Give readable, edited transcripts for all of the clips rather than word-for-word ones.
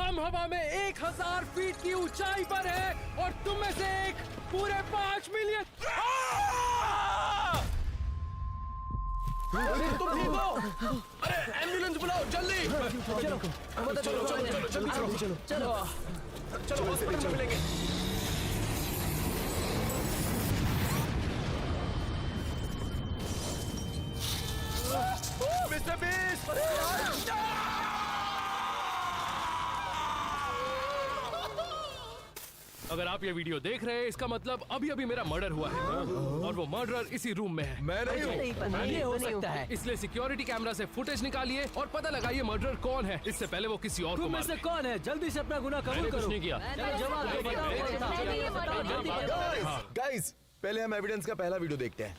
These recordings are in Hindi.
हम हवा में 1000 फीट की ऊंचाई पर है और तुम में से एक पूरे 5 मिलियन। तुम ठीक हो? अरे एम्बुलेंस बुलाओ जल्दी। चलो चलो चलो चलो जल्दी चलो चलो चलो चलो हॉस्पिटल में मिलेंगे। Mister beast! अगर आप ये वीडियो देख रहे हैं इसका मतलब अभी अभी मेरा मर्डर हुआ है और वो मर्डरर इसी रूम में है। मैं नहीं हूँ। ये हो सकता है। इसलिए सिक्योरिटी कैमरा से फुटेज निकालिए और पता लगाइए मर्डरर कौन है, इससे पहले वो किसी और को तुम में मार से दे। कौन है? जल्दी से अपना गुनाह कबूल करो। कुछ नहीं किया। चलो जवाब दो, बताओ कौन था? गाइस पहले हम एविडेंस का पहला वीडियो देखते हैं।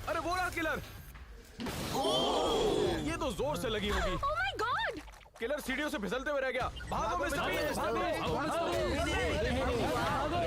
अरे वो रहा किलर। ये तो जोर से लगी होगी। Oh my God! किलर सीढ़ियों से फिसलते हुए रह गया। भागो मिस्टर बीस्ट!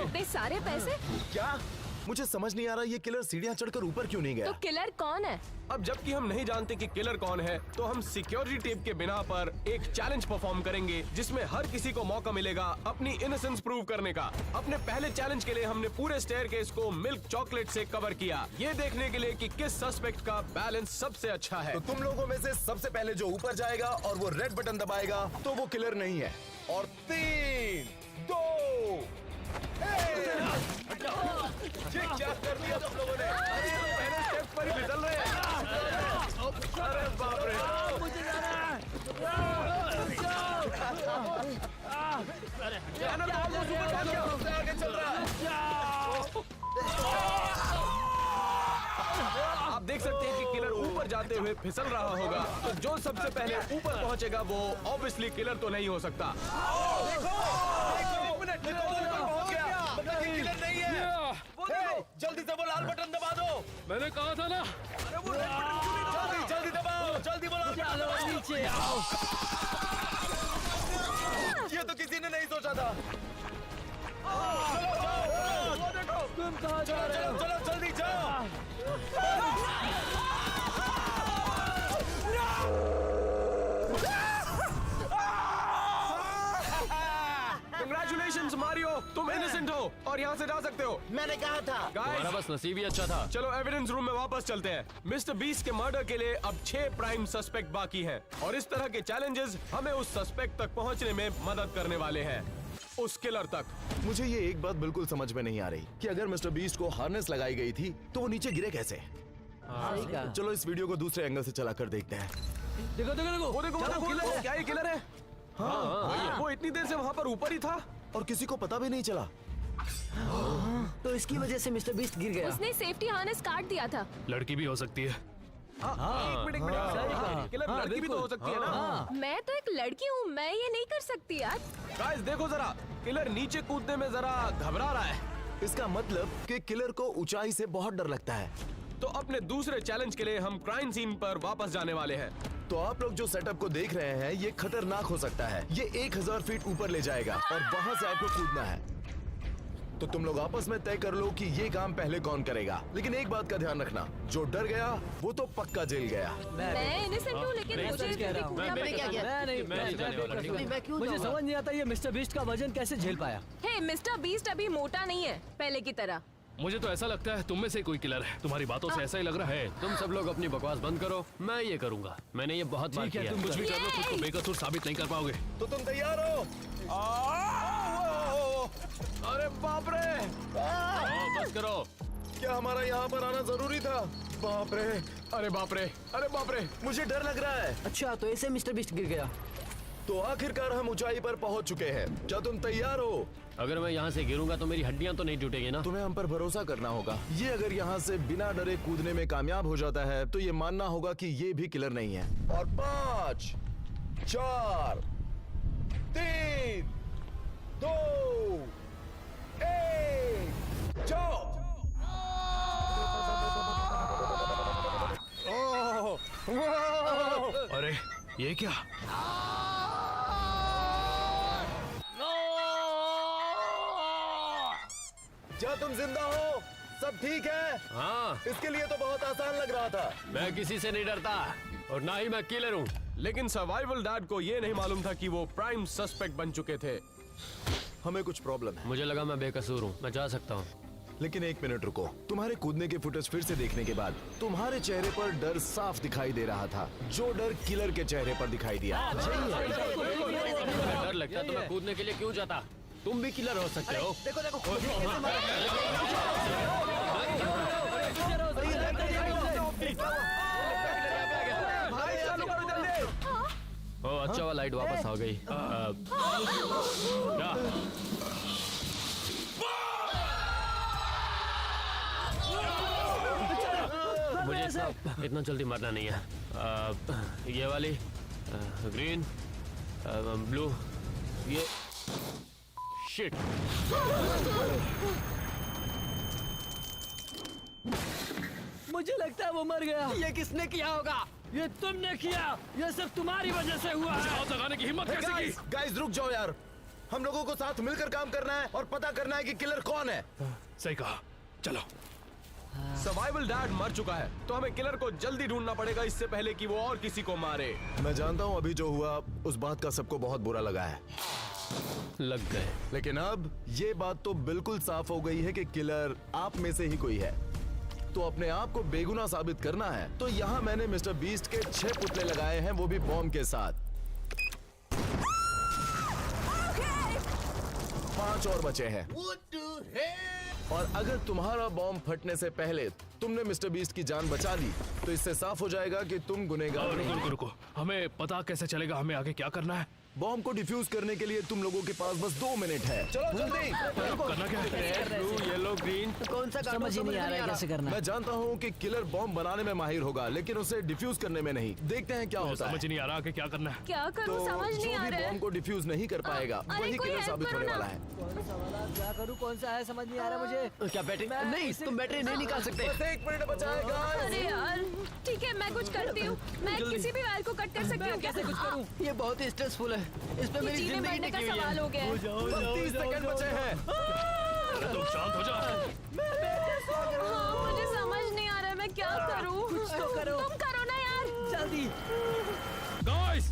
इतने सारे पैसे? क्या? मुझे समझ नहीं आ रहा ये किलर सीढ़ियां चढ़कर ऊपर क्यों नहीं तो गया? किलर कौन है? अब जबकि हम नहीं जानते कि किलर कौन है, तो हम सिक्योरिटी टेप के बिना पर एक चैलेंज परफॉर्म करेंगे जिसमें हर किसी को मौका मिलेगा अपनी इनोसेंस प्रूव करने का। अपने पहले चैलेंज के लिए हमने पूरे स्टेयरकेस को मिल्क चॉकलेट से कवर किया, ये देखने के लिए कि किस सस्पेक्ट का बैलेंस सबसे अच्छा है। तो तुम लोगों में से सबसे पहले जो ऊपर जाएगा और वो रेड बटन दबाएगा तो वो किलर नहीं है। और 3, 2, ये क्या कर दिया तुम लोगों ने? अरे तो पहले स्टेप पर ही फिसल रहे हैं। अरे बाप रे! अनंत ऑलमोस्ट ऊपर पहुंच गया, उससे आगे चल रहा है। आप देख सकते हैं कि किलर ऊपर जाते हुए फिसल रहा होगा, तो जो सबसे पहले ऊपर पहुंचेगा वो ऑब्वियसली किलर तो नहीं हो सकता। एक मिनट, ये तो ऊपर पहुंच गया, मतलब ये किलर नहीं है। हे, जल्दी से वो लाल बटन दबा दो। मैंने कहा था ना। अरे वो रेड बटन क्यों नहीं दबा? जल्दी जल्दी दबाओ, जल्दी वो लाल बटन दबाओ। नीचे आओ। ये तो किसी ने नहीं सोचा था। चलो जाओ, वो देखो। तुम कहाँ जा रहे हो? चलो जल्दी जाओ। कंग्रेचुलेशंस मारियो, तुम इनोसेंट हो और यहाँ से जा सकते हो। मैंने कहा था। गाइस बस नसीब ही अच्छा था। चलो एविडेंस रूम में वापस चलते हैं। मिस्टर बीस्ट के मर्डर के लिए अब 6 प्राइम सस्पेक्ट बाकी हैं और इस तरह के चैलेंजेस हमें उस सस्पेक्ट तक पहुंचने में मदद करने वाले हैं, उस किलर तक। मुझे ये एक बात बिल्कुल समझ में नहीं आ रही कि अगर मिस्टर बीस्ट को हार्नेस लगाई गई थी तो वो नीचे गिरे कैसे? सही कहा। चलो इस वीडियो को दूसरे एंगल से चलाकर देखते हैं। देखो देखो देखो। वो देखो किलर है। क्या ये किलर है? हाँ, वो इतनी देर से वहाँ पर ऊपर ही था और किसी को पता भी नहीं चला। तो इसकी वजह से मिस्टर बीस्ट गिर गया। उसने सेफ्टी हार्नेस काट दिया था। लड़की भी हो सकती है। एक मिनट सही कहा। किलर हाँ, लड़की भी तो हो बिल्कुल। सकती है ना। मैं तो एक लड़की हूँ, मैं ये नहीं कर सकती यार। गाइस देखो जरा, किलर नीचे कूदने में जरा घबरा रहा है। इसका मतलब कि किलर को ऊंचाई से बहुत डर लगता है। तो अपने दूसरे चैलेंज के लिए हम क्राइम सीन पर वापस जाने वाले हैं। तो आप लोग जो सेटअप को देख रहे हैं ये खतरनाक हो सकता है। ये 1000 फीट ऊपर ले जाएगा और वहां से आपको कूदना है। तो तुम लोग आपस में तय कर लो कि ये काम पहले कौन करेगा। लेकिन एक बात का ध्यान रखना, जो डर गया वो तो पक्का जेल गया। मैं इनोसेंट हूँ लेकिन नहीं, मुझे सच कह रहा हूँ। कूदना पड़ेगा। मुझे समझ नहीं आता ये मिस्टर बीस्ट का वजन कैसे झेल पाया। हे, मिस्टर बीस्ट अभी मोटा नहीं है पहले की तरह। मुझे तो ऐसा लगता है तुम में से कोई किलर है। तुम्हारी बातों से ऐसा ही लग रहा है। तुम सब लोग अपनी बकवास बंद करो, मैं ये करूंगा। मैंने ये बहुत बार ठीक है, किया। तुम कुछ भी कर लो, खुद को बेकसूर साबित नहीं कर पाओगे। तो तुम तैयार हो? अरे बाप रे! बस करो। क्या हमारा यहाँ पर आना जरूरी था? बाप रे! अरे बाप रे! अरे बाप रे! मुझे डर लग रहा है। अच्छा तो ऐसे मिस्टर बीस्ट गिर गया। तो आखिरकार हम ऊंचाई पर पहुंच चुके हैं। क्या तुम तैयार हो? अगर मैं यहाँ से गिरूंगा तो मेरी हड्डियां तो नहीं टूटेगी ना? तुम्हें हम पर भरोसा करना होगा। ये अगर यहाँ से बिना डरे कूदने में कामयाब हो जाता है तो ये मानना होगा कि ये भी किलर नहीं है। और 5, 4, 3, 2, 1, जाओ। अरे ये क्या? क्या तुम जिंदा हो? सब ठीक है? हाँ, इसके लिए तो बहुत आसान लग रहा था। मैं किसी से नहीं डरता और ना ही मैं किलर हूँ, लेकिन सर्वाइवल डैड को ये नहीं मालूम था कि वो प्राइम सस्पेक्ट बन चुके थे। हमें कुछ प्रॉब्लम है, मुझे लगा मैं बेकसूर हूँ, मैं जा सकता हूँ। लेकिन एक मिनट रुको। तुम्हारे कूदने के फुटेज फिर से देखने के बाद तुम्हारे चेहरे पर डर साफ दिखाई दे रहा था, जो डर किलर के चेहरे पर दिखाई दिया। डर लगता है तो मैं कूदने के लिए क्यों जाता? तुम भी किलर हो सकते हो। देखो देखो मुझे कैसे मारा। ओ अच्छा हुआ लाइट वापस आ गई। क्या? मुझे इतना जल्दी मरना नहीं है। ये वाली ग्रीन, ब्लू, ये शिट। मुझे लगता है वो मर गया। ये किसने किया होगा? ये तुमने किया, ये सब तुम्हारी वजह से हुआ है। हाथ लगाने की हिम्मत कैसे की? गाइस रुक जाओ यार, हम लोगों को साथ मिलकर काम करना है और पता करना है कि किलर कौन है। सही कहा, चलो। सर्वाइवल डैड मर चुका है, तो हमें किलर को जल्दी ढूंढना पड़ेगा इससे पहले कि वो और किसी को मारे। मैं जानता हूँ अभी जो हुआ उस बात का सबको बहुत बुरा लगा है, लग गए। लेकिन अब ये बात तो बिल्कुल साफ हो गई है कि किलर आप में से ही कोई है। तो अपने आप को बेगुनाह साबित करना है, तो यहाँ मैंने मिस्टर बीस्ट के 6 पुतले लगाए हैं, वो भी बॉम्ब के साथ। 5 और बचे हैं। और अगर तुम्हारा बॉम्ब फटने से पहले तुमने मिस्टर बीस्ट की जान बचा ली, तो इससे साफ हो जाएगा कि तुम गुनहगार नहीं। रुको रुको, हमें पता कैसे चलेगा हमें आगे क्या करना है? बॉम्ब को डिफ्यूज करने के लिए तुम लोगों के पास बस 2 मिनट है। चलो जल्दी। करना क्या है? Blue, yellow, green. कौन सा समझ ही नहीं आ रहा है कैसे करना है। मैं जानता हूँ कि किलर बॉम्ब बनाने में माहिर होगा, लेकिन उसे डिफ्यूज करने में नहीं। देखते हैं क्या होता है। समझ नहीं आ रहा कि क्या करना है। क्या तो करूँ समझ नहीं जो आ भी रहा है। बॉम्ब को डिफ्यूज नहीं कर पाएगा अरे वही कोई किलर हेल्प साबित करो होने ना। वाला है। कौन सा वाला क्या करूँ, कौन सा है समझ नहीं आ रहा मुझे। क्या बैटरी नहीं? तुम बैटरी नहीं निकाल सकते। बस 1 मिनट बचा है guys। अरे यार ठीक है, मैं कुछ करती हूँ। मैं किसी भी वायर को कट कर सकती हूँ। कैसे कुछ करूँ? ये बहुत ही स्ट्रेसफुल है, इस पे मेरी जीने जिंदगी मरने का टिकी हुई सवाल है। हो गया है। बस 30 सेकंड बचे हैं। तुम शांत हो जाओ। हाँ, मुझे समझ नहीं आ रहा है मैं क्या करूँ। कुछ तो करो। तुम करो ना यार। जल्दी। गाइस,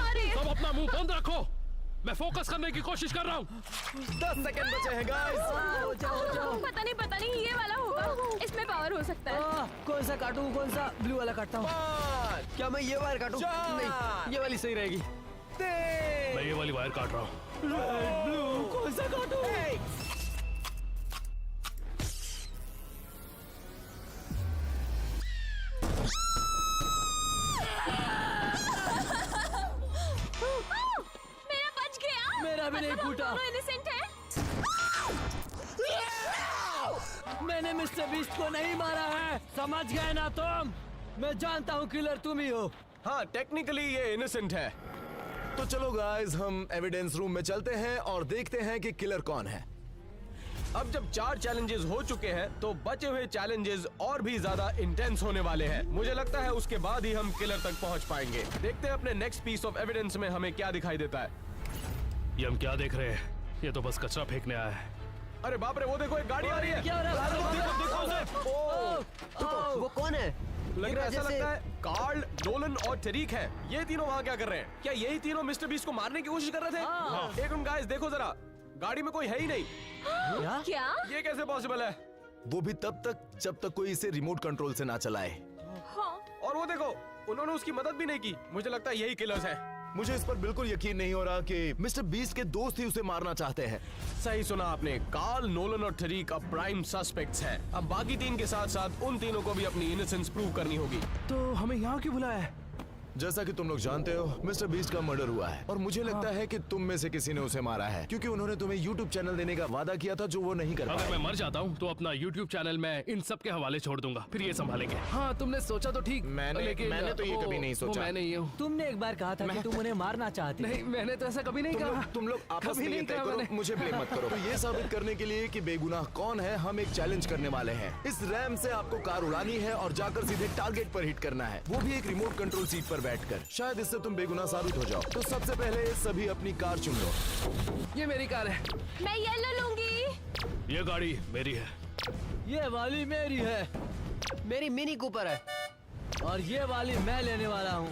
अरे सब अपना मुंह बंद रखो, मैं फोकस करने की कोशिश कर रहा हूँ। 10 सेकंड बचे हैं गाइस। जाओ। पता नहीं ये वाला होगा, इसमें पावर हो सकता है। कौन सा काटूं, कौन सा? ब्लू वाला काटता हूँ। 5 क्या मैं ये वायर काटूं? 4 नहीं, ये वाली सही रहेगी। 3 मैं ये वाली वायर काट रहा हूँ। ब्लू कौन सा काटूं? मेरा बच गया। मेरा भी नहीं मतलब हम फूटा। दोनों innocent हैं? मैंने मिस्टर बीस्ट को नहीं मारा है, समझ गए ना तुम? मैं जानता हूँ किलर तुम ही हो। हाँ, टेक्निकली ये इनोसेंट है। तो चलो गाइस, हम एविडेंस रूम में चलते हैं और देखते हैं कि किलर कौन है। अब जब 4 चैलेंजेस हो चुके हैं, तो बचे हुए चैलेंजेस और भी ज्यादा इंटेंस होने वाले हैं। मुझे लगता है उसके बाद ही हम किलर तक पहुंच पाएंगे। देखते हैं अपने नेक्स्ट पीस ऑफ एविडेंस में हमें क्या दिखाई देता है। ये हम क्या देख रहे हैं? ये तो बस कचरा फेंकने आया है। अरे बाप रे, वो देखो एक गाड़ी आ रही है। क्या हो रहा है? देखो उसे। वो कौन है? लग रहा है, ऐसा लगता है कार्ल, नोलन और टरीक है। ये तीनों वहाँ क्या कर रहे हैं? क्या यही तीनों मिस्टर बीस्ट को मारने की कोशिश कर रहे थे? एक मिनट गाइस, देखो जरा, गाड़ी में कोई है ही नहीं। क्या? ये कैसे पॉसिबल है? वो भी तब तक जब तक कोई इसे रिमोट कंट्रोल से ना चलाए। हाँ। और वो देखो, उन्होंने उसकी मदद भी नहीं की। मुझे लगता है यही किलर्स हैं। मुझे इस पर बिल्कुल यकीन नहीं हो रहा कि मिस्टर बीस्ट के दोस्त ही उसे मारना चाहते हैं। सही सुना आपने, कार्ल, नोलन और टरीक अब प्राइम सस्पेक्ट्स हैं। अब बाकी 3 के साथ साथ उन तीनों को भी अपनी इनोसेंस प्रूव करनी होगी। तो हमें यहाँ क्यों बुलाया है? जैसा कि तुम लोग जानते हो, मिस्टर बीस्ट का मर्डर हुआ है और मुझे लगता है कि तुम में से किसी ने उसे मारा है, क्योंकि उन्होंने तुम्हें YouTube चैनल देने का वादा किया था जो वो नहीं कर अगर पाए। मैं मर जाता हूँ तो अपना YouTube चैनल मैं इन सब के हवाले छोड़ दूंगा, फिर ये संभालेंगे। हाँ, तुमने सोचा तो ठीक, मैंने तो ये कभी नहीं सोचा। मैं नहीं हूँ। तुमने एक बार कहा था कि तुम उन्हें मारना चाहती। नहीं, मैंने तो ऐसा कभी नहीं कहा। तुम लोग आपस कभी में ये नहीं तय कहा करो, मैंने। मुझे ब्लेम मत करो। तो ये साबित करने के लिए कि बेगुनाह कौन है, हम एक चैलेंज करने वाले हैं। इस रैम से आपको कार उड़ानी है और जाकर सीधे टारगेट पर हिट करना है, वो भी एक रिमोट कंट्रोल सीट पर बैठकर। शायद इससे तुम बेगुनाह साबित हो जाओ। तो सबसे पहले सभी अपनी कार चुन लो। ये मेरी कार है। मैं येलो लूंगी। ये गाड़ी मेरी है। ये वाली मेरी है। मेरी मिनी कूपर है। और ये वाली मैं लेने वाला हूँ।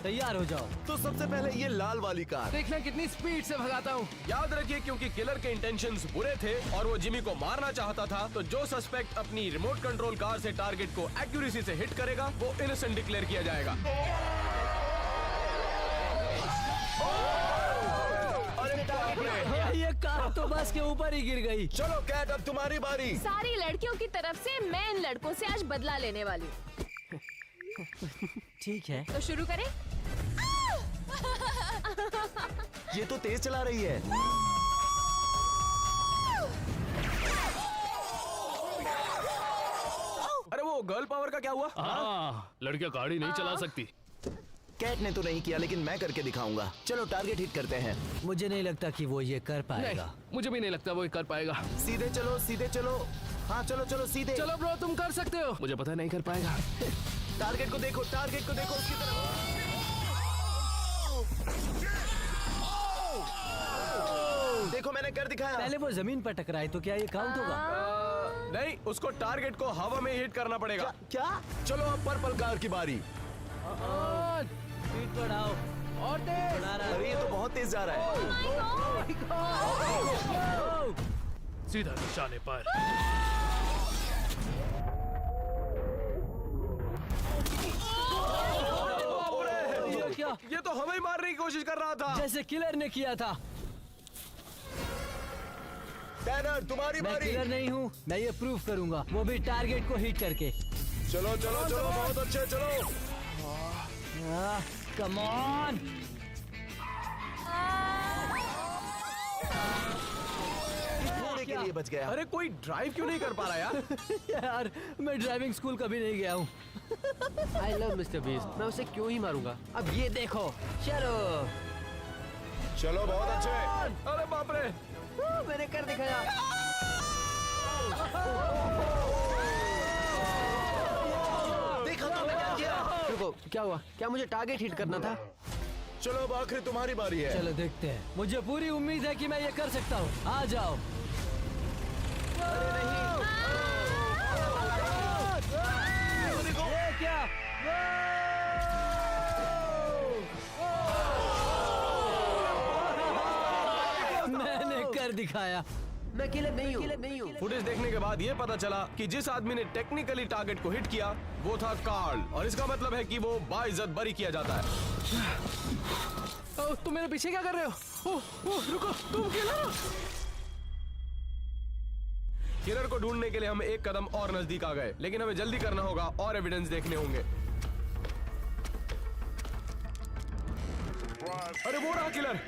तैयार हो जाओ। तो सबसे पहले ये लाल वाली कार। देखना कितनी स्पीड से भगाता हूँ। याद रखिए क्योंकि किलर के इंटेंशंस बुरे थे और वो जिमी को मारना चाहता था, तो जो सस्पेक्ट अपनी रिमोट कंट्रोल कार से टारगेट को एक्यूरेसी से हिट करेगा वो इनोसेंट डिक्लेयर किया जाएगा। अरे बाप रे। ये कार तो बस के ऊपर ही गिर गई। चलो कैट, अब तुम्हारी बारी। सारी लड़कियों की तरफ से मैं इन लड़कों से आज बदला लेने वाली हूँ। ठीक है। तो शुरू करें? ये तो तेज चला रही है। अरे वो गर्ल पावर का क्या हुआ? हाँ, लड़कियां गाड़ी नहीं चला सकती। कैट ने तो नहीं किया, लेकिन मैं करके दिखाऊंगा। चलो टारगेट हिट करते हैं। मुझे नहीं लगता कि वो ये कर पाएगा। नहीं, मुझे भी नहीं लगता वो ये कर पाएगा। सीधे चलो, सीधे चलो। हाँ चलो चलो सीधे। चलो ब्रो, तुम कर सकते हो। मुझे पता नहीं कर पाएगा। टारगेट को देखो, टारगेट को देखो, उसकी तरफ। देखो मैंने कर दिखाया। पहले वो जमीन पर टकराए तो क्या ये काउंट होगा? नहीं, उसको टारगेट को हवा में हिट करना पड़ेगा। क्या? चलो अब पर्पल कार की बारी। स्पीड बढ़ाओ। और तेज। बढ़ा रहा अरे ये तो बहुत तेज जा रहा है। सीधा निशाने पर। ये क्या? ये तो हमें ही मारने की कोशिश कर रहा था। जैसे किलर ने किया था। टैनर तुम्हारी मैं बारी। किलर नहीं हूँ, मैं ये प्रूव करूंगा, वो भी टारगेट को हिट करके। चलो चलो चलो, बहुत अच्छे, चलो। Come on. थोड़े के लिए बच गया। अरे कोई ड्राइव क्यों नहीं कर पा रहा यार? यार मैं ड्राइविंग स्कूल कभी नहीं गया हूँ। I love mister beast. मैं उसे क्यों ही मारूंगा? अब ये देखो। चलो। चलो बहुत अच्छे। अरे बाप रे। मैंने कर दिखाया। देखा तुमने क्या किया? रुको, क्या हुआ? क्या मुझे टारगेट हिट करना था? चलो अब आखिरी तुम्हारी बारी है। चलो देखते हैं। मुझे पूरी उम्मीद है कि मैं ये कर सकता हूँ। आ जाओ। ये क्या? मैंने कर दिखाया। मैं किलर नहीं हूँ। फुटेज देखने के बाद ये पता चला कि जिस आदमी ने टेक्निकली टारगेट को हिट किया वो था कार्ल, और इसका मतलब है कि वो बाइज्जत बरी किया जाता है। ओह, तुम मेरे पीछे क्या कर रहे हो? ओह, ओह, रुको, तुम किलर। किलर को ढूंढने के लिए हम एक कदम और नजदीक आ गए, लेकिन हमें जल्दी करना होगा और एविडेंस देखने होंगे। अरे वो रहा किलर।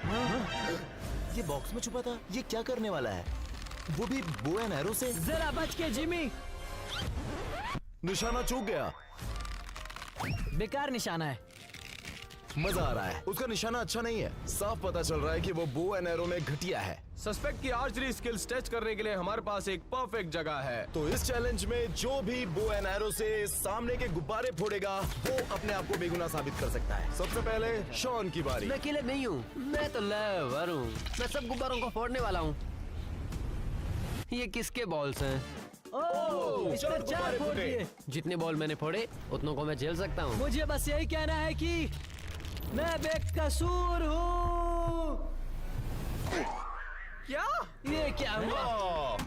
ये बॉक्स में छुपा था। ये क्या करने वाला है? वो भी बो एंड एरो से। जरा बच के जिमी। निशाना चूक गया। बेकार निशाना है। मजा आ रहा है। उसका निशाना अच्छा नहीं है। साफ पता चल रहा है कि वो बो एंड एरो में घटिया है। सस्पेक्ट की आर्चरी स्किल्स टेस्ट करने के लिए हमारे पास एक परफेक्ट जगह है। तो इस चैलेंज में जो भी बो एंड एरो से सामने के गुब्बारे फोड़ेगा वो अपने आप को बेगुनाह साबित कर सकता है। सबसे पहले शॉन की बारी। मैं किलर नहीं हूँ, मैं तो लेवर हूँ। मैं सब गुब्बारों को फोड़ने वाला हूँ। ये किसके बॉल्स हैं? ओह, इसने चलो, 4 फोड़ फुटे। दिए। जितने बॉल मैंने फोड़े उतनों को मैं झेल सकता हूँ। मुझे बस यही कहना है कि मैं बेकसूर हूँ। क्या? ये क्या हुआ?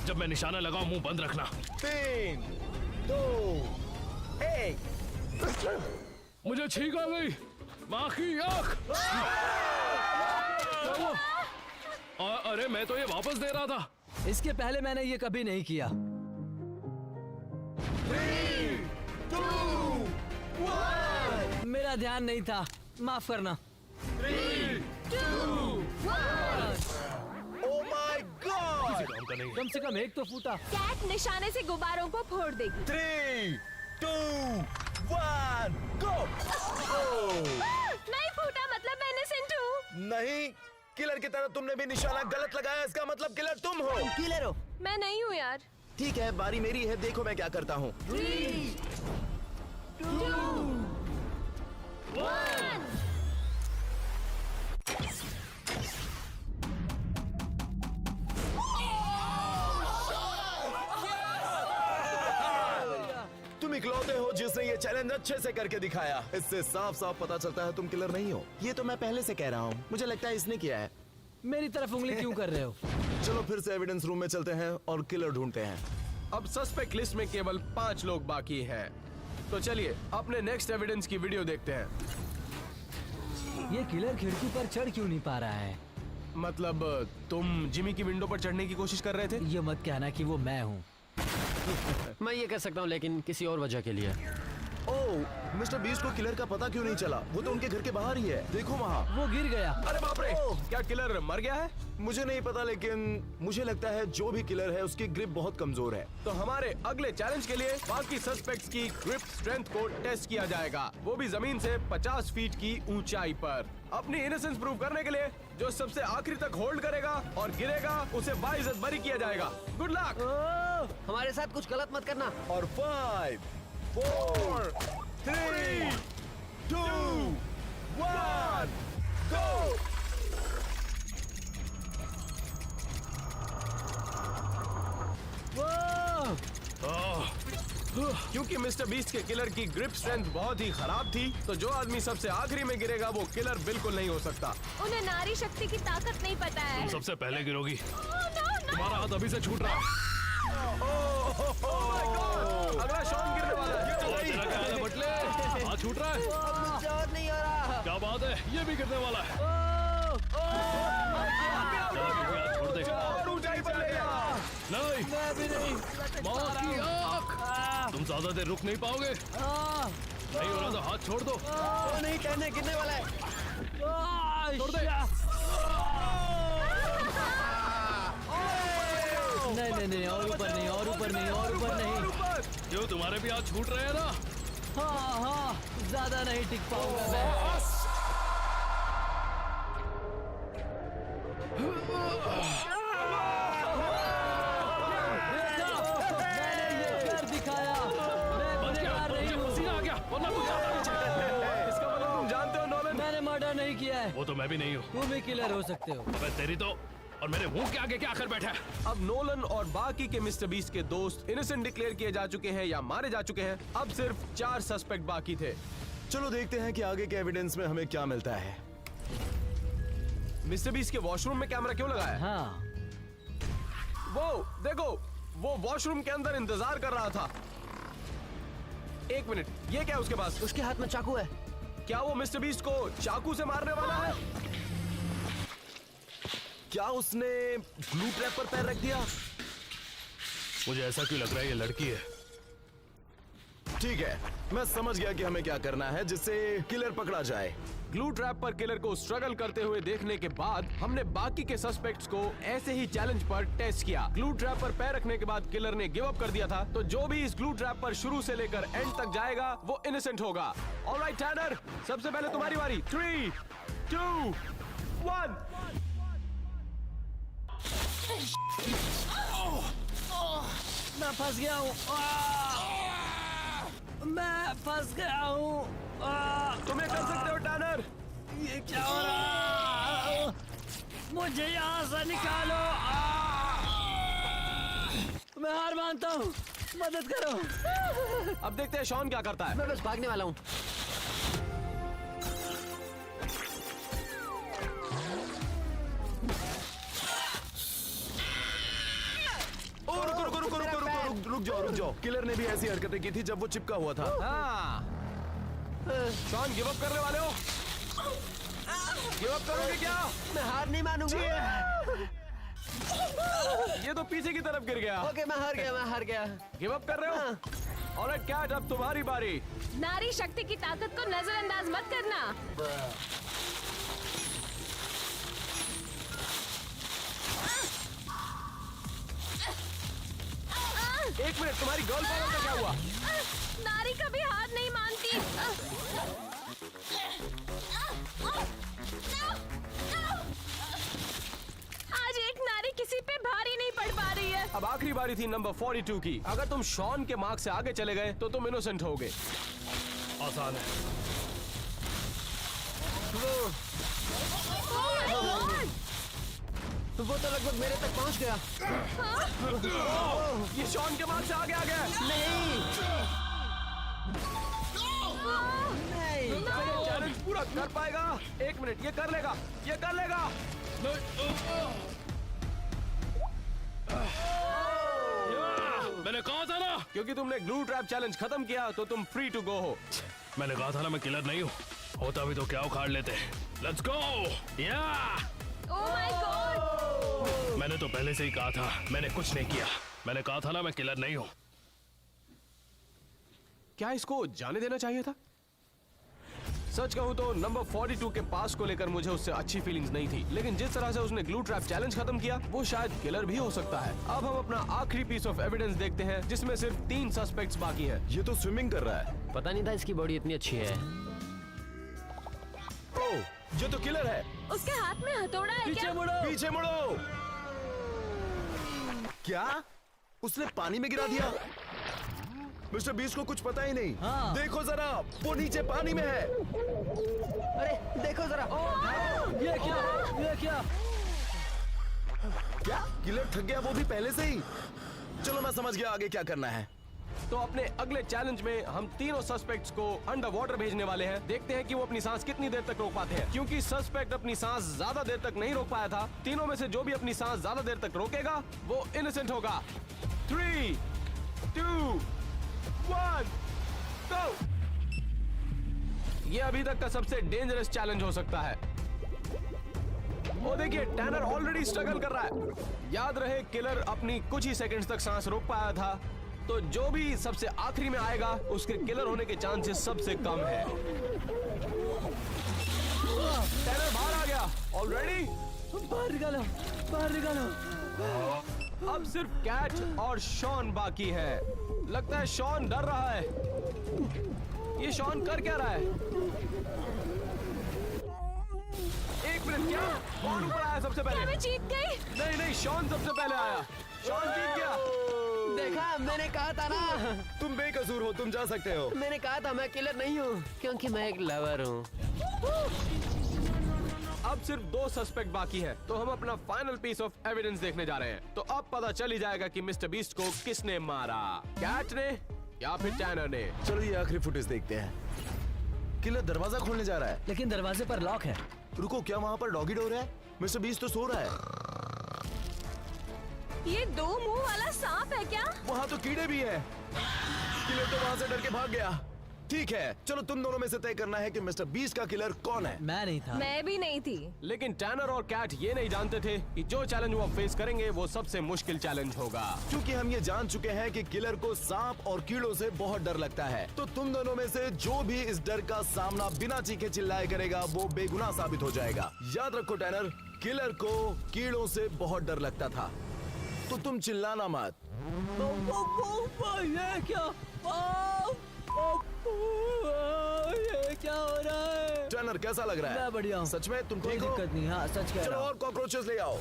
जब मैं निशाना लगाऊं मुंह बंद रखना। 3, 2, 1। मुझे छींक आ गई। माँ की आँख। अरे मैं तो ये वापस दे रहा था। इसके पहले मैंने ये कभी नहीं किया। 3, 2, 1। मेरा ध्यान नहीं था, माफ करना। 3, 2, 1। Oh my God! काम का नहीं है। कम से कम एक तो फूटा। कैट निशाने से गुब्बारों को फोड़ देगी। 3, 2, 1, go! नहीं फूटा मतलब मैं इनोसेंट हूँ। नहीं, किलर की तरह तुमने भी निशाना गलत लगाया। इसका मतलब किलर तुम हो। किलर हो। मैं नहीं हूँ यार। ठीक है, बारी मेरी है। देखो मैं क्या करता हूँ। 3, 2, 1। जिसने ये चैलेंज अच्छे से करके दिखाया। इससे साफ साफ पता चलता है तुम किलर नहीं हो। ये तो मैं पहले से कह रहा हूँ, मुझे लगता है इसने किया है। मेरी तरफ उंगली क्यों कर रहे हो? चलो फिर से एविडेंस रूम में चलते हैं और किलर ढूंढते हैं। अब सस्पेक्ट लिस्ट में केवल 5 लोग बाकी हैं। तो चलिए अपने नेक्स्ट एविडेंस की वीडियो देखते हैं। ये किलर खिड़की पर चढ़ क्यों नहीं पा रहा है? मतलब तुम जिमी की विंडो पर चढ़ने की कोशिश कर रहे थे? ये मत कहना कि वो मैं हूँ। मैं ये कह सकता हूँ, लेकिन किसी और वजह के लिए। ओह, मिस्टर बीस्ट को किलर का पता क्यों नहीं चला? वो तो उनके घर के बाहर ही है, देखो वहाँ। वो गिर गया। अरे बाप रे, क्या किलर मर गया है? मुझे नहीं पता, लेकिन मुझे लगता है जो भी किलर है उसकी ग्रिप बहुत कमजोर है। तो हमारे अगले चैलेंज के लिए बाकी सस्पेक्ट्स की ग्रिप स्ट्रेंथ को टेस्ट किया जाएगा, वो भी जमीन से 50 फीट की ऊंचाई पर। अपनी इनोसेंस प्रूव करने के लिए जो सबसे आखिरी तक होल्ड करेगा और गिरेगा उसे बाइज्जत बरी किया जाएगा। Good luck. हमारे साथ कुछ गलत मत करना। और 5, 4, 3, 2, 1, go! क्योंकि मिस्टर बीस्ट के किलर की ग्रिप स्ट्रेंथ बहुत ही खराब थी, तो जो आदमी सबसे आखिरी में गिरेगा वो किलर बिल्कुल नहीं हो सकता। उन्हें नारी शक्ति की ताकत नहीं पता है। तुम सबसे पहले गिरोगी। no. तुम्हारा हाथ अभी से छूट रहा है। अगला शॉन गिरने वाला है। और तेरा क्या हाल है बटले? हाथ छूट रहा है? और नहीं हो रहा। क्या बात है, ये भी गिरने वाला है। चलो बेटा, हाथ छोड़ दे। और ऊंचाई पर ले जा। नहीं, मैं भी नहीं। मौत की आंख। तुम ज्यादा देर रुक नहीं पाओगे। नहीं हो रहा तो हाथ छोड़ दो। वो नहीं कहने गिरने वाला है। छोड़ दे। नहीं, नहीं, और ऊपर नहीं, और ऊपर नहीं, और ऊपर नहीं। क्यों, तुम्हारे भी हाथ छूट रहे हैं ना? हाँ, ज्यादा नहीं टिक पाऊंगा मैं। मैंने ये कर दिखाया। मैं बच गया, गुनहगार नहीं हूँ। पसीना आ गया, वरना कुछ ज्यादा नहीं चाहिए। इसका मतलब तुम जानते हो नोलन? मैंने मर्डर नहीं किया है। वो तो मैं भी नहीं हूँ। तुम भी किलर हो सकते हो। अबे तेरी तो, और मेरे मुंह के आगे क्या आकर बैठा है? अब नोलन और बाकी के मिस्टर बीस्ट के दोस्त इनोसेंट डिक्लेयर किए जा चुके हैं या मारे जा चुके हैं। अब सिर्फ 4 सस्पेक्ट बाकी थे। चलो देखते हैं कि आगे के एविडेंस में हमें क्या मिलता है। मिस्टर बीस्ट के वॉशरूम में कैमरा क्यों लगाया है? हाँ, वो देखो, वो वॉशरूम के अंदर इंतजार कर रहा था। 1 मिनट, ये क्या है उसके पास? उसके हाथ में चाकू है। क्या वो मिस्टर बीस्ट को चाकू से मारने वाला है? क्या उसने ग्लू ट्रैप पर पैर रख दिया? मुझे ऐसा क्यों लग रहा है ये लड़की है। ठीक है, मैं समझ गया कि हमें क्या करना है जिससे किलर पकड़ा जाए। ग्लू ट्रैप पर किलर को स्ट्रगल करते हुए देखने के बाद हमने बाकी के सस्पेक्ट्स को ऐसे ही चैलेंज पर टेस्ट किया। ग्लू ट्रैप पर पैर रखने के बाद किलर ने गिव अप कर दिया था, तो जो भी इस ग्लू ट्रैप पर शुरू से लेकर एंड तक जाएगा वो इनोसेंट होगा। ऑलराइट टैनर, सबसे पहले तुम्हारी बारी। 3, 2, 1। मैं फंस गया हूँ। मैं फंस गया हूँ। तुम ये कर सकते हो टैनर। ये क्या हो रहा है? मुझे यहाँ से निकालो। मैं हार मानता हूँ, मदद करो। अब देखते हैं शॉन क्या करता है। मैं बस भागने वाला हूँ। रुक जाओ। किलर ने भी ऐसी हरकतें की थी जब वो चिपका हुआ था। हाँ, शॉन गिव अप करने वाले हो? गिव अप करोगे क्या? मैं हार नहीं मानूंगा। ये तो पीछे की तरफ गिर गया। ओके, मैं हार गया। गिव अप कर रहे हो? ऑलराइट कैट, अब तुम्हारी बारी। नारी शक्ति की ताकत को नजरअंदाज मत करना। 1 मिनट, तुम्हारी गर्ल पावर का क्या हुआ? नारी कभी हार नहीं मानती। आज एक नारी किसी पे भारी नहीं पड़ पा रही है। अब आखिरी बारी थी नंबर 42 की। अगर तुम शॉन के मार्क से आगे चले गए तो तुम इनोसेंट होगे। आसान है। तो वो तो लगभग मेरे तक पहुंच गया। ये शॉन के मार्क से आगे आ गया। नहीं। पूरा कर पाएगा? 1 मिनट, ये कर लेगा, ये कर लेगा। मैंने कहा था ना, क्योंकि तुमने ग्लू ट्रैप चैलेंज खत्म किया तो तुम फ्री टू गो हो। मैंने कहा था ना मैं किलर नहीं हूँ। होता भी तो क्या उखाड़ लेते। Let's go. या ओह माय गॉड। मैंने तो पहले से ही कहा था, मैंने कुछ नहीं किया। मैंने कहा था ना मैं किलर नहीं हूँ। क्या इसको जाने देना चाहिए था? सच कहूं तो नंबर 42 के पास को लेकर मुझे उससे अच्छी फीलिंग्स नहीं थी, लेकिन जिस तरह से उसने ग्लू ट्रैप चैलेंज खत्म किया वो शायद किलर भी हो सकता है। अब हम अपना आखिरी पीस ऑफ एविडेंस देखते हैं जिसमें सिर्फ 3 सस्पेक्ट्स बाकी हैं। ये तो स्विमिंग कर रहा है। पता नहीं था इसकी बॉडी इतनी अच्छी है। ओह, ये तो किलर है। उसके हाथ में हथौड़ा है पीछे क्या? मुड़ो। पीछे मुड़ो। क्या उसने पानी में गिरा दिया? मिस्टर बीस्ट को कुछ पता ही नहीं। हाँ। देखो जरा, वो नीचे पानी में है। अरे देखो जरा। ये क्या? ये क्या? क्या किलर थक गया, वो भी पहले से ही? चलो मैं समझ गया आगे क्या करना है। तो अपने अगले चैलेंज में हम तीनों सस्पेक्ट्स को अंडर वाटर भेजने वाले हैं। देखते हैं कि वो अपनी सांस कितनी देर तक रोक पाते हैं। क्योंकि सस्पेक्ट अपनी सांस ज्यादा देर तक नहीं रोक पाया था, तीनों में से जो भी अपनी सांस ज्यादा देर तक रोकेगा वो इनोसेंट होगा। 3, 2, 1, go! ये अभी तक का सबसे डेंजरस चैलेंज हो सकता है। वो देखिए, टैनर ऑलरेडी स्ट्रगल कर रहा है। याद रहे, किलर अपनी कुछ ही सेकंड्स तक सांस रोक पाया था, तो जो भी सबसे आखिरी में आएगा उसके किलर होने के चांसेस सबसे कम है। टैनर बाहर आ गया ऑलरेडी। बाहर निकालो, बाहर निकालो। अब सिर्फ कैट और शॉन बाकी है। लगता है शॉन डर रहा है। ये शॉन कर क्या रहा है? 1 मिनट, क्या कौन ऊपर आया सबसे क्या पहले? मैं जीत गई? नहीं नहीं, शॉन सबसे पहले आया। शॉन जीत गया। देखा, मैंने कहा था ना। तुम बेकसूर हो, तुम जा सकते हो। मैंने कहा था मैं किलर नहीं हूँ, क्योंकि मैं एक लवर हूँ। अब सिर्फ 2 सस्पेक्ट बाकी हैं, तो हम अपना फाइनल पीस ऑफ एविडेंस देखने जा रहे हैं। तो अब पता चल ही जाएगा कि मिस्टर बीस्ट को किसने मारा, कैट ने या फिर टैनर ने। चलो ये आखिरी फुटेज देखते हैं। किलर दरवाजा खोलने जा रहा है। लेकिन दरवाजे पर लॉक है। रुको, क्या वहाँ पर डॉगी डोर है? मिस्टर बीस्ट तो सो रहा है। ये 2 मुंह वाला सांप है क्या? वहाँ तो कीड़े भी हैं। किलर तो वहाँ से डर के भाग गया। ठीक है, चलो तुम दोनों में से तय करना है कि मिस्टर बीस्ट का किलर कौन है। मैं नहीं था। मैं भी नहीं थी। लेकिन टैनर और कैट ये नहीं जानते थे कि जो चैलेंज वो फेस करेंगे वो सबसे मुश्किल चैलेंज होगा। क्योंकि हम ये जान चुके हैं कि किलर को सांप और कीड़ों से बहुत डर लगता है, तो तुम दोनों में से जो भी इस डर का सामना बिना चीखे चिल्लाए करेगा वो बेगुनाह साबित हो जाएगा। याद रखो टैनर, किलर को कीड़ों से बहुत डर लगता था, तो तुम चिल्लाना मत। ये क्या? ये क्या हो रहा है? टैनर कैसा लग रहा है? मैं बढ़िया हूँ। सच में तुम कोई ठीक हो? दिक्कत नहीं। हाँ, सच कह चलो रहा हूँ। और कॉकरोचेस ले आओ।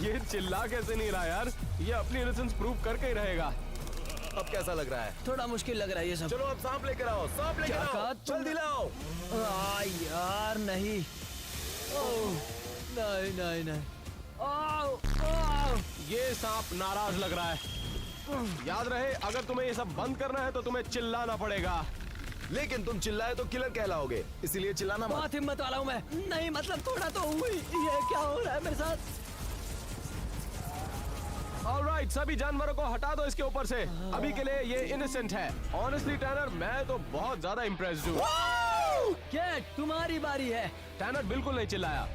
ये चिल्ला कैसे नहीं रहा यार? ये अपनी इनोसेंस प्रूव करके ही रहेगा। अब कैसा लग रहा है? थोड़ा मुश्किल लग रहा है ये सब। चलो अब सांप लेकर आओ, सांप लेकर क्या आओ, कहा जल्दी लाओ। यार नहीं। ओह, नहीं नहीं नहीं। ये सांप नाराज लग रहा है। याद रहे, अगर तुम्हें ये सब बंद करना है तो तुम्हें चिल्लाना पड़ेगा। लेकिन तुम चिल्लाए तो किलर कहलाओगे, इसीलिए चिल्लाना मत। बहुत हिम्मत वाला हूँ मैं। नहीं मतलब थोड़ा तो हुई। ये क्या हो रहा है मेरे साथ? ऑलराइट, सभी जानवरों को हटा दो इसके ऊपर से। अभी के लिए ये इनोसेंट है। ऑनेस्टली टैनर, मैं तो बहुत ज्यादा इम्प्रेस्ड हूँ। कैट, तुम्हारी बारी है। टैनर बिल्कुल नहीं चिल्लाया,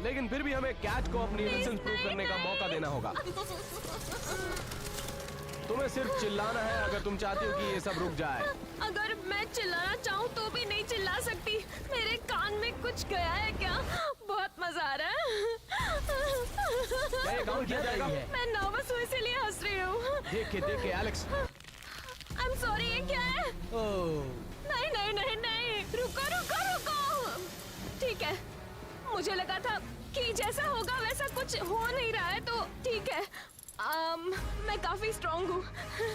लेकिन फिर भी हमें कैट को अपनी इनोसेंस प्रूव करने का मौका देना होगा। तुम्हें सिर्फ चिल्लाना है अगर तुम चाहती हो कि ये सब रुक जाए। अगर मैं चिल्लाना चाहूँ तो भी नहीं चिल्ला सकती। मेरे कान में कुछ गया है क्या? बहुत मजा आ रहा क्या ये है। काउंट किया जाएगा? मैं नर्वस हूँ इसीलिए हंस रही हूँ। देखे एलेक्स। आई एम सॉरी, ये क्या है? ओह, नहीं नहीं नहीं नहीं, रुको रुको रुको। ठीक है, मुझे लगा था कि जैसा होगा वैसा कुछ हो नहीं रहा है, तो ठीक है। मैं काफी स्ट्रॉन्ग हूँ।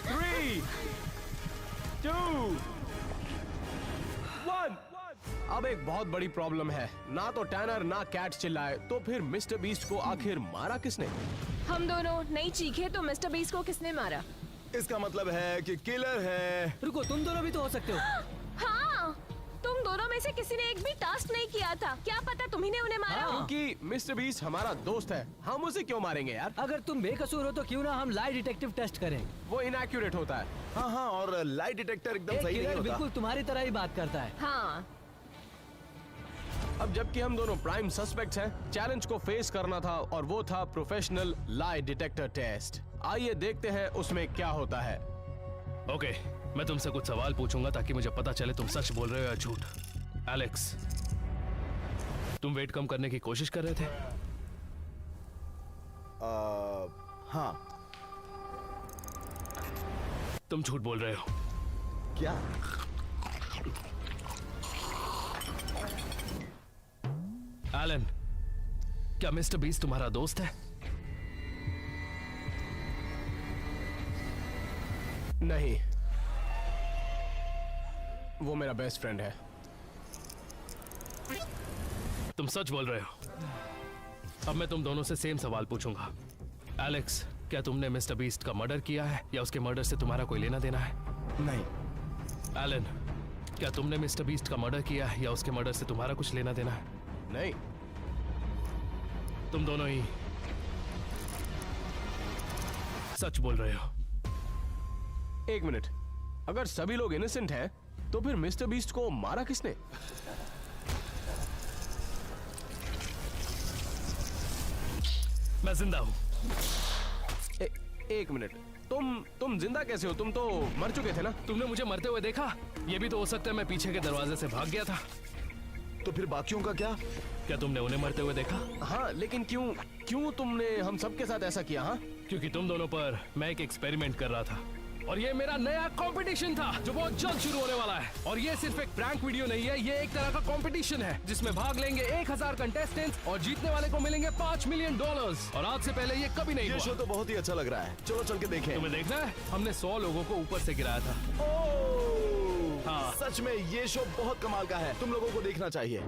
3, 2, 1। अब एक बहुत बड़ी प्रॉब्लम है। ना तो टैनर ना कैट चिल्लाए, तो फिर मिस्टर बीस्ट को आखिर मारा किसने? हम दोनों नहीं चीखे तो मिस्टर बीस्ट को किसने मारा? इसका मतलब है कि किलर है। रुको, तुम दोनों भी तो हो सकते हो। हाँ, तुम दोनों में से किसी ने एक भी टास्क नहीं किया था। क्या पता तुम्ही ने उन्हें मारा हो। क्योंकि मिस्टर बीस्ट हमारा दोस्त है, हम उसे क्यों मारेंगे यार? अगर तुम बेकसूर हो तो क्यों ना हम लाई डिटेक्टिव टेस्ट करें। वो इनएक्यूरेट होता है। हाँ हाँ, और लाइट डिटेक्टर एकदम एक सही नहीं किलर होता। बिल्कुल तुम्हारी तरह ही बात करता है। हाँ, अब जबकि हम दोनों प्राइम सस्पेक्ट्स हैं, चैलेंज को फेस करना था और वो था प्रोफेशनल लाई डिटेक्टर टेस्ट। आइए देखते हैं उसमें क्या होता है। ओके, मैं तुमसे कुछ सवाल पूछूंगा ताकि मुझे पता चले तुम सच बोल रहे हो या झूठ। एलेक्स, तुम वेट कम करने की कोशिश कर रहे थे? हाँ। तुम झूठ बोल रहे हो। क्या? एलन, क्या मिस्टर बीस्ट तुम्हारा दोस्त है? नहीं, वो मेरा बेस्ट फ्रेंड है। तुम सच बोल रहे हो। अब मैं तुम दोनों से सेम सवाल पूछूंगा। एलेक्स, क्या तुमने मिस्टर बीस्ट का मर्डर किया है या उसके मर्डर से तुम्हारा कोई लेना देना है? नहीं। एलन, क्या तुमने मिस्टर बीस्ट का मर्डर किया है या उसके मर्डर से तुम्हारा कुछ लेना देना है? नहीं। तुम दोनों ही सच बोल रहे हो। एक मिनट, अगर सभी लोग इनोसेंट हैं, तो फिर मिस्टर बीस्ट को मारा किसने? मैं जिंदा हूं। एक मिनट, तुम जिंदा कैसे हो? तुम तो मर चुके थे ना? तुमने मुझे मरते हुए देखा? ये भी तो हो सकता है मैं पीछे के दरवाजे से भाग गया था। तो फिर बाकियों का क्या? क्या तुमने उन्हें मरते हुए देखा? हाँ, लेकिन क्यों तुमने हम सबके साथ ऐसा किया? हाँ, क्योंकि तुम दोनों पर मैं एक एक्सपेरिमेंट कर रहा था और ये मेरा नया कंपटीशन था जो बहुत जल्द शुरू होने वाला है। और ये सिर्फ एक प्रैंक वीडियो नहीं है, ये एक तरह का कंपटीशन है जिसमें भाग लेंगे 1000 कंटेस्टेंट्स और जीतने वाले को मिलेंगे $5 मिलियन। और आज से पहले ये कभी नहीं ये हुआ। शो तो बहुत ही अच्छा लग रहा है। चलो चल के देखें। तुम्हें देखना है? हमने 100 लोगों को ऊपर से गिराया था। ओह! हाँ। सच में ये शो बहुत कमाल का है, तुम लोगों को देखना चाहिए।